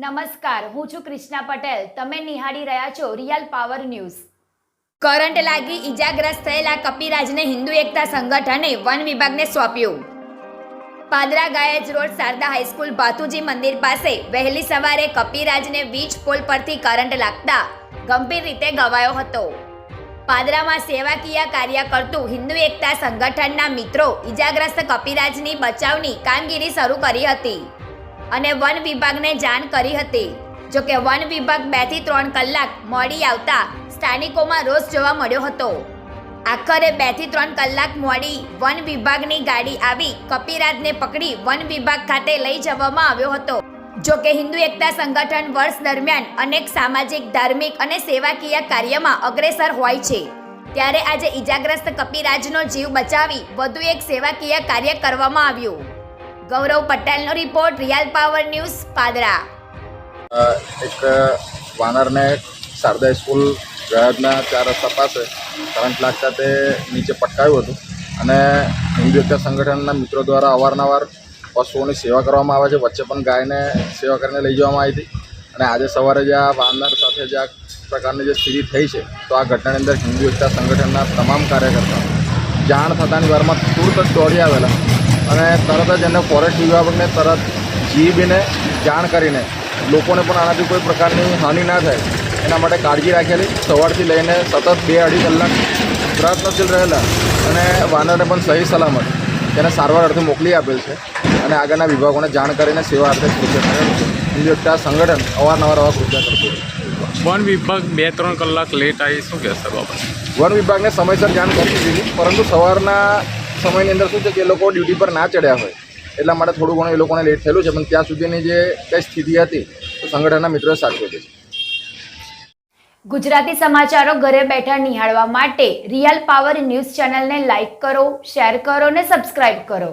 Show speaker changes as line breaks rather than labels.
નમસ્કાર, હું છું કૃષ્ણા પટેલ. તમે નિહાળી રહ્યા છો રિયલ પાવર ન્યૂઝ. કરંટ લાગી ઈજાગ્રસ્ત થયેલા કપિરાજને હિન્દુ એકતા સંગઠને વન વિભાગને સોંપ્યું. પાદરા ગાયજ રોડ શારદા હાઈસ્કૂલ ભાતુજી મંદિર પાસે વહેલી સવારે કપિરાજને વીજ પોલ પરથી કરંટ લાગતા ગંભીર રીતે ઘવાયો હતો. પાદરામાં સેવાકીય કાર્ય કરતું હિન્દુ એકતા સંગઠનના મિત્રો ઈજાગ્રસ્ત કપિરાજની બચાવની કામગીરી શરૂ કરી હતી અને વન વિભાગને જાણ કરી હતી. જોકે વન વિભાગ 2 થી 3 કલાક મોડી આવતા સ્થાનિકોમાં રોષ જોવા મળ્યો હતો. આખરે 2 થી 3 કલાક મોડી વન વિભાગની ગાડી આવી કપિરાજને પકડી વન વિભાગ ખાતે લઈ જવામાં આવ્યો હતો. જોકે હિન્દુ એકતા સંગઠન વર્ષ દરમિયાન અનેક સામાજિક, ધાર્મિક અને સેવાકીય કાર્યમાં અગ્રેસર હોય છે, ત્યારે આજે ઈજાગ્રસ્ત કપિરાજનો જીવ બચાવી વધુ એક સેવાકીય કાર્ય કરવામાં આવ્યું. ગૌરવ પટેલનો report, real power news, Padra.
એક વાનરને શારદા સ્કૂલ ગયાજના 4 રસ્તા પાસે કરંટ લાગતા તે નીચે પટકાયું હતું અને હિન્દુ એકતા સંગઠનના મિત્રો દ્વારા અવારનવાર પશુઓની સેવા કરવામાં આવે છે. વચ્ચે પણ ગાયને સેવા કરીને લઈ જવામાં આવી હતી અને આજે સવારે જે આ વાનર સાથે જે આ પ્રકારની જે સ્થિતિ થઈ છે, તો આ ઘટનાની અંદર હિન્દુ એકતા સંગઠનના તમામ કાર્યકર્તાઓ જાણ થતાની વારમાં તુરત જ દોડી આવેલા અને તરત જ એને ફોરેસ્ટ વિભાગને તરત જીબીને જાણ કરીને લોકોને પણ આનાથી કોઈ પ્રકારની હાનિ ના થાય એના માટે કાળજી રાખેલી. સવારથી લઈને સતત 2-2.5 કલાક પ્રયત્નશીલ રહેલા અને વાનરને પણ સહી સલામત તેને સારવાર અર્થે મોકલી આપેલ છે અને આગળના વિભાગોને જાણ કરીને સેવા અર્થે કૃત્ય કરેલું છે. હિન્દુ એકતા સંગઠન અવારનવાર આવા કૃત્ય કરતું હતું.
વન વિભાગ 2-3 કલાક લેટ આવી, શું કહેશે બાબત?
વન વિભાગને સમયસર જાણ કરી દીધી, પરંતુ સવારના સમયની અંદર શું છે કે એ લોકો ડ્યુટી પર ના ચડ્યા હોય એટલા માટે થોડું ઘણું એ લોકોને લેટ થયેલું છે, પણ ત્યાં સુધીની જે કંઈ સ્થિતિ હતી તો સંગઠનના મિત્રોએ સાચવી હતી.
ગુજરાતી સમાચારો ઘરે બેઠા નિહાળવા માટે રિયલ પાવર ન્યૂઝ ચેનલને લાઇક કરો, શેર કરો અને સબસ્ક્રાઇબ કરો.